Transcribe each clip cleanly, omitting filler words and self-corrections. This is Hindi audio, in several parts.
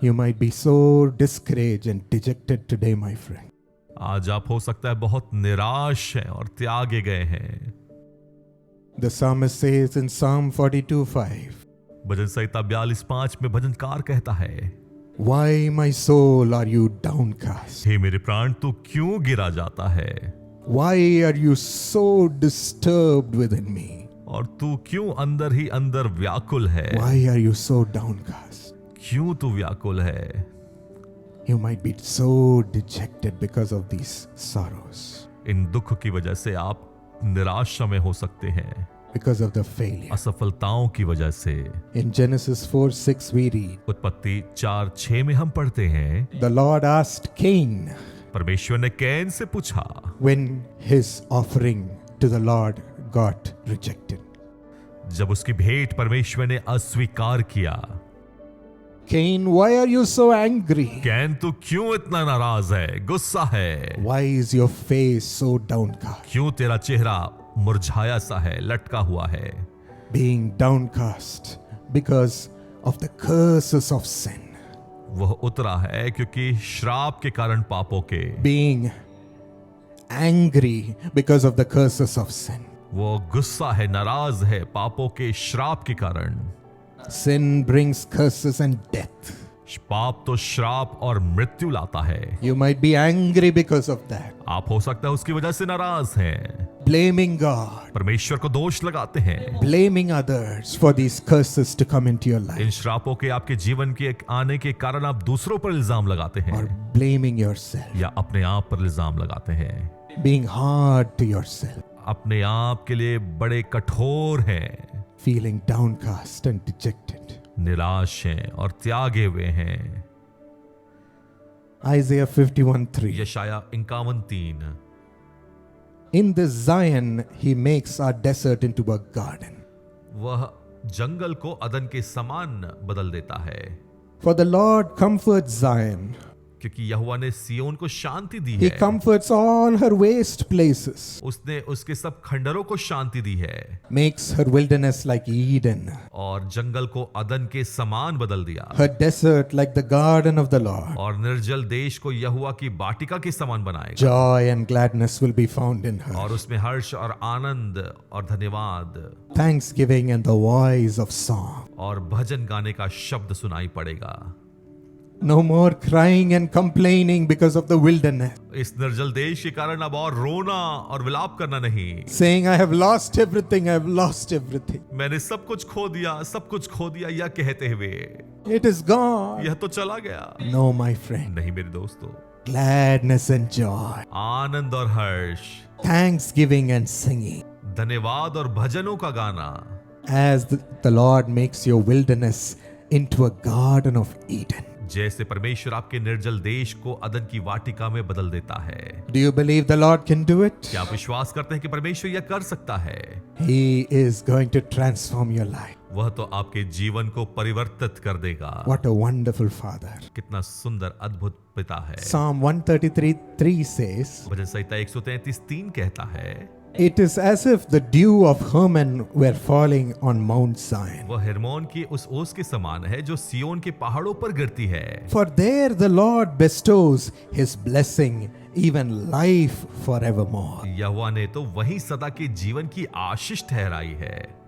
You might be so discouraged and dejected today, my friend. आज आप हो सकता है बहुत निराश हैं और त्यागे गए हैं। The psalmist says in Psalm 42:5, भजन संहिता 42:5 में भजनकार कहता है, Why, my soul, are you downcast? हे मेरे प्राण तू क्यों गिरा जाता है, Why are you so disturbed within me? और तू क्यों अंदर ही अंदर व्याकुल है, Why are you so downcast? क्यों तू व्याकुल है। You might be so dejected because of these sorrows, इन दुख की वजह से आप निराशा में हो सकते हैं, because of the failure. असफलताओं की वजह से। In Genesis 4:6 we read, उत्पत्ति 4:6 में हम पढ़ते हैं, The Lord asked Cain परमेश्वर ने कैन से पूछा when his offering to the Lord got rejected. जब उसकी भेंट परमेश्वर ने अस्वीकार किया, Cain, why are you so angry? Can तू क्यों इतना नाराज है, गुस्सा है, Why is your face so downcast? क्यों तेरा चेहरा मुरझाया सा है, लटका हुआ है। Being downcast because of the curses of sin. वह उतरा है क्योंकि श्राप के कारण पापों के। Being angry because of the curses of sin. वो गुस्सा है, नाराज है पापों के श्राप के कारण। Sin brings curses and death. पाप तो श्राप और मृत्यु लाता है। You might be angry because of that. आप हो सकता है उसकी वजह से नाराज हैं, Blaming God, परमेश्वर को दोष लगाते हैं, blaming others for these curses to come into your life, इन श्रापों के आपके जीवन के आने के कारण आप दूसरों पर इल्जाम लगाते हैं or blaming yourself, या अपने आप पर इल्जाम लगाते हैं, being hard to yourself, अपने आप के लिए बड़े कठोर हैं, feeling downcast and dejected. निराश हैं और त्यागे हुए हैं। Isaiah 51:3. यशाया 51:3, In this Zion, he makes our desert into a garden. वह जंगल को अदन के समान बदल देता है, For the Lord comforts Zion. क्योंकि यहोवा ने सियोन को शांति दी He है, comforts all her waste places, उसने उसके सब खंडरों को शांति दी है, makes her wilderness like Eden, और जंगल को अदन के समान बदल दिया, her desert like the garden of the Lord. और निर्जल देश को यहोवा की बाटिका के समान बनाएगा, Joy and gladness will be found in her. और उसमें हर्ष और आनंद और धन्यवाद Thanksgiving and the voice of song. और भजन गाने का शब्द सुनाई पड़ेगा। No more crying and complaining because of the wilderness, इस निर्जल देश के कारण अब और रोना और विलाप करना नहीं, saying, I have lost everything, I have lost everything. मैंने सब कुछ खो दिया, सब कुछ खो दिया, यह कहते हुए It is gone. यह तो चला गया। No, my friend. नहीं मेरे दोस्तों, Gladness and joy, आनंद और हर्ष, thanksgiving and singing, धन्यवाद और भजनों का गाना, as the Lord makes your wilderness into a garden of Eden. जैसे परमेश्वर आपके निर्जल देश को अदन की वाटिका में बदल देता है। Do you believe the Lord can do it? क्या आप विश्वास करते हैं कि परमेश्वर यह कर सकता है? He is going to transform your life. वह तो आपके जीवन को परिवर्तित कर देगा। What a wonderful Father. कितना सुंदर अद्भुत पिता है। Psalm 133:3 says, भजन संहिता 133:3 कहता है, It is as if the dew of Hermon were falling on Mount Zion. वह हेर्मोन की उस ओस के समान है जो सियोन के पहाड़ों पर गिरती है। For there the Lord bestows his blessing, even life forevermore. यहोवा ने तो वही सदा के जीवन की आशीष ठहराई है।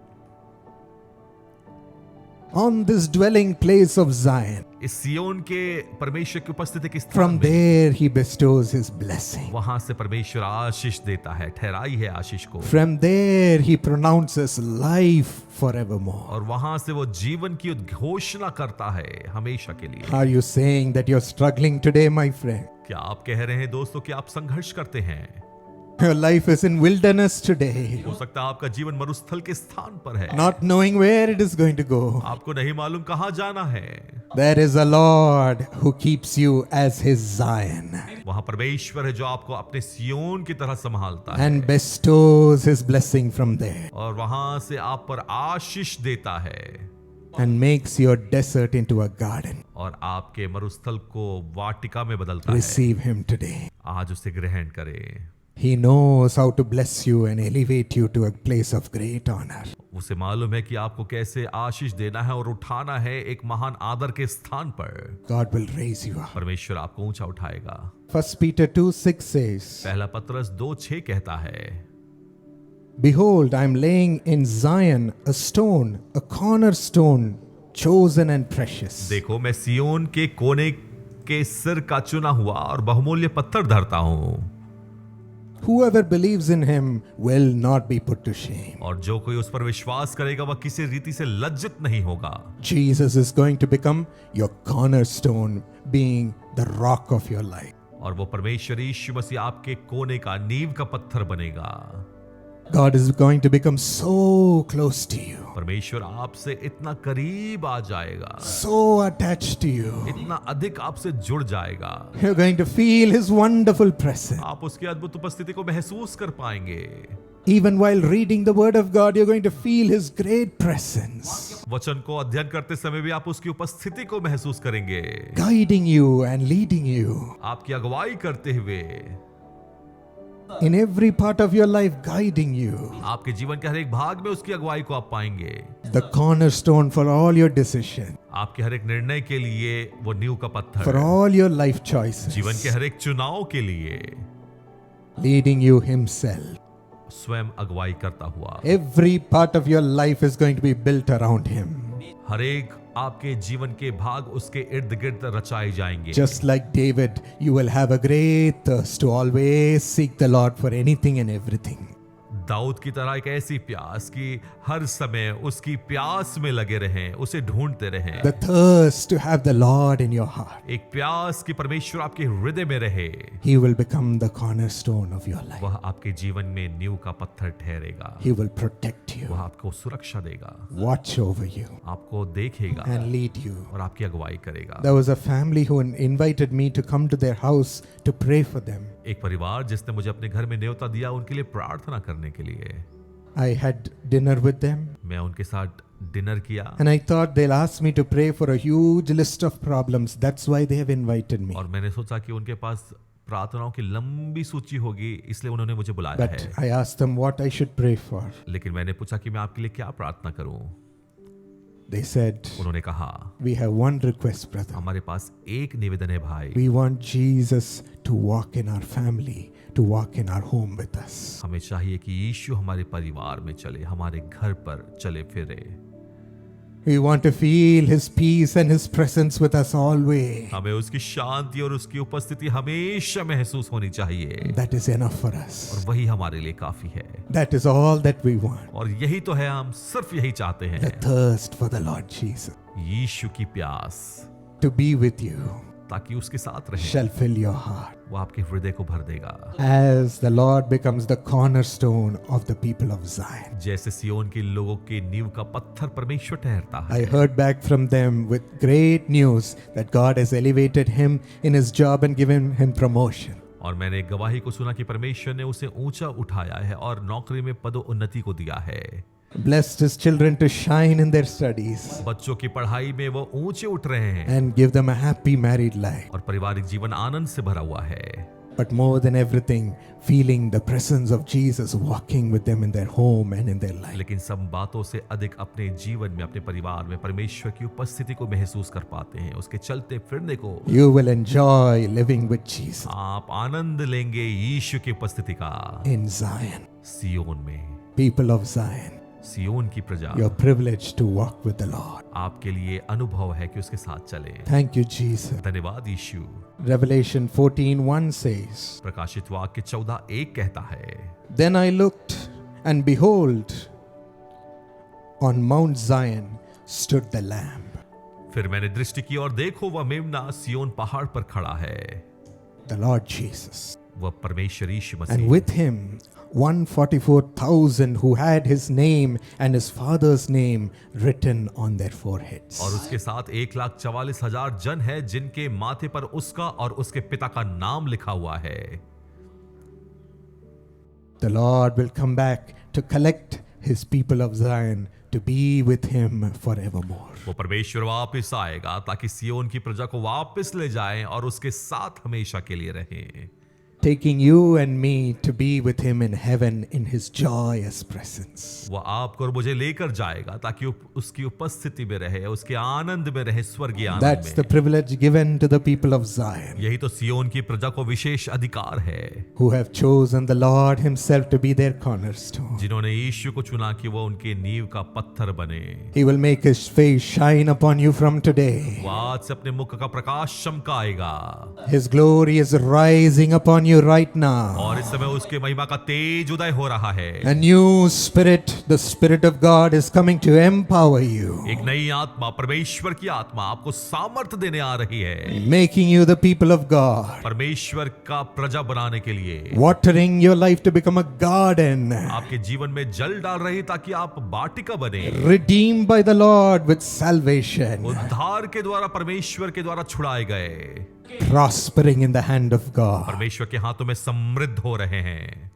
On this dwelling place of Zion, इस सियोन के परमेश्वर की उपस्थिति के स्थान from में, there he bestows his blessing. वहां से परमेश्वर आशीष देता है, ठहराई है आशीष को, From there he pronounces life forevermore. और वहां से वो जीवन की उद्घोषणा करता है हमेशा के लिए। Are you saying that you're struggling today, my friend? क्या आप कह रहे हैं दोस्तों कि आप संघर्ष करते हैं? Your life is in wilderness today, हो सकता है आपका जीवन मरुस्थल के स्थान पर है, not knowing where it is going to go. आपको नहीं मालूम कहां जाना है। There is a Lord who keeps you as his Zion वहां परमेश्वर है जो आपको अपने सियोन की तरह संभालता है, and bestows his blessing from there और वहां से आप पर आशीष देता है, and makes your desert into a garden. और आपके मरुस्थल को वाटिका में बदलता है। Receive him today. आज उसे ग्रहण करें। He knows how to bless you and elevate you to a place of great honor. उसे मालूम है कि आपको कैसे आशीष देना है और उठाना है एक महान आदर के स्थान पर। God will raise you up. परमेश्वर आपको ऊंचा उठाएगा। 1 Peter 2:6 says, पहला पतरस 2:6 कहता है, Behold, I am laying in Zion a stone, a cornerstone, chosen and precious. देखो मैं सियोन के कोने के सिर का चुना हुआ और बहुमूल्य पत्थर धरता हूं, Whoever believes in him will not be put to shame. और जो कोई उस पर विश्वास करेगा वह किसी रीति से लज्जित नहीं होगा। Jesus is going to become your cornerstone, being the rock of your life. और वो परमेश्वर यीशु मसीह आपके कोने का नींव का पत्थर बनेगा। God is going to become so close to you, परमेश्वर आपसे इतना करीब आ जाएगा, so attached to you. इतना अधिक आपसे जुड़ जाएगा, You're going to feel his wonderful presence. आप उसकी अद्भुत उपस्थिति को महसूस कर पाएंगे। Even while reading the word of God, you're going to feel his great presence, वचन को अध्ययन करते समय भी आप उसकी उपस्थिति को महसूस करेंगे, guiding you and leading you. आपकी अगुवाई करते हुए, In every part of your life, guiding you. आपके जीवन के हर एक भाग में उसकी अगुवाई को आप पाएंगे। The cornerstone for all your decisions, आपके हर एक निर्णय के लिए वो नींव का for पत्थर, all your life choices, जीवन के हर एक चुनाव के लिए leading you himself. स्वयं अगुवाई करता हुआ। Every part of your life is going to be built around him. हर एक आपके जीवन के भाग उसके इर्द गिर्द रचाए जाएंगे। Just like David, you will have a great thirst to always seek the Lord for anything and everything. Dawood की तरह एक ऐसी प्यास कि हर समय उसकी प्यास में लगे रहें, उसे ढूंढते रहें। The thirst to have the Lord in your heart. एक प्यास कि परमेश्वर आपके हृदय में रहे। He will become the cornerstone of your life. वह आपके जीवन में नींव का पत्थर ठहरेगा। He will protect you, वह आपको सुरक्षा देगा, watch over you, आपको देखेगा and lead you. और आपकी अगुवाई करेगा। There was a family who invited me to come to their house to pray for them. एक परिवार जिसने मुझे अपने घर में न्योता दिया उनके लिए प्रार्थना करने के लिए। I had dinner with them, मैं उनके साथ डिनर किया and I thought they'll ask me to pray for a huge list of problems. That's why they have invited me. और मैंने सोचा कि उनके पास प्रार्थनाओं की लंबी सूची होगी, इसलिए उन्होंने मुझे बुलाया But है। I asked them what I should pray for. लेकिन मैंने पूछा कि मैं आपके लिए क्या प्रार्थना करूं। They said, उन्होंने कहा, We have one request, brother. हमारे पास एक निवेदन है भाई, We want Jesus to walk in our family, to walk in our home with us. हमें चाहिए कि यीशु हमारे परिवार में चले, हमारे घर पर चले फिरे। We want to feel his peace and his presence with us always. हमें उसकी शांति और उसकी उपस्थिति हमेशा महसूस होनी चाहिए, That is enough for us. और वही हमारे लिए काफी है। That is all that we want. और यही तो है, हम सिर्फ यही चाहते The हैं, thirst for the Lord Jesus यीशु की प्यास, to be with you ताकि उसके साथ रहे। shall fill your heart. वो आपके हृदय को भर देगा। As the Lord becomes the cornerstone of the people of Zion. जैसे सियोन के लोगों के नींव का पत्थर परमेश्वर ठहरता है। I heard back from them with great news that God has elevated him in his job and given him promotion. और मैंने गवाही को सुना कि परमेश्वर ने उसे ऊंचा उठाया है और नौकरी में पदोन्नति को दिया है। Blessed his children to shine in their studies बच्चों की पढ़ाई में वो ऊंचे उठ रहे हैं and give them a happy married life. और पारिवारिक जीवन आनंद से भरा हुआ है। But more than everything, feeling the presence of Jesus walking with them in their home and in their life. लेकिन सब बातों से अधिक अपने जीवन में, अपने परिवार में परमेश्वर की उपस्थिति को महसूस कर पाते हैं, उसके चलते फिरने को। You will enjoy living with Jesus आप आनंद लेंगे यीशु की उपस्थिति का। in Zion. सियोन में, People of Zion, सियोन की प्रजा, you're privileged to walk with the Lord. आपके लिए अनुभव है कि उसके साथ चले। Thank you, Jesus. धन्यवाद यीशु। Revelation 14:1 says, प्रकाशित वाक्य 14:1 कहता है, Then I looked, and behold, on Mount Zion stood the Lamb. फिर मैंने दृष्टि की और देखो वह मेमना सियोन पहाड़ पर खड़ा है, The Lord Jesus. वह परमेश्वर यीशु And Masih. with him 144,000 who had his name and his father's name written on their foreheads. और उसके साथ 1,44,000 जन है जिनके माथे पर उसका और उसके पिता का नाम लिखा हुआ है। The Lord will come back to collect his people of Zion to be with him forevermore. वो परमेश्वर वापस आएगा ताकि सियोन की प्रजा को वापस ले जाए और उसके साथ हमेशा के लिए रहे। taking you and me to be with him in heaven in his joyous presence. वह आपको और मुझे लेकर जाएगा ताकि उसकी उपस्थिति में रहे, उसके आनंद में रहे, स्वर्गीय आनंद That's the में। privilege given to the people of Zion, यही तो सियोन की प्रजा को विशेष अधिकार है, who have chosen the Lord himself to be their cornerstone. जिन्होंने यीशु को चुना कि वह उनके नींव का पत्थर बने। He will make his face shine upon you from today. वह आज से अपने मुख का प्रकाश चमकाएगा His glory is rising upon you right now. और इस समय उसके महिमा का तेज उदय हो रहा है। A new spirit, the Spirit of God, is coming to empower you, एक नई आत्मा, परमेश्वर की आत्मा आपको सामर्थ्य देने आ रही है, making you the people of God, परमेश्वर का प्रजा बनाने के लिए, watering your life to become a garden, आपके जीवन में जल डाल रही ताकि आप वाटिका बने, redeemed by the Lord with salvation, उद्धार के द्वारा, परमेश्वर के द्वारा छुड़ाए गए, prospering in the hand of God. परमेश्वर के हाथों में समृद्ध हो रहे हैं।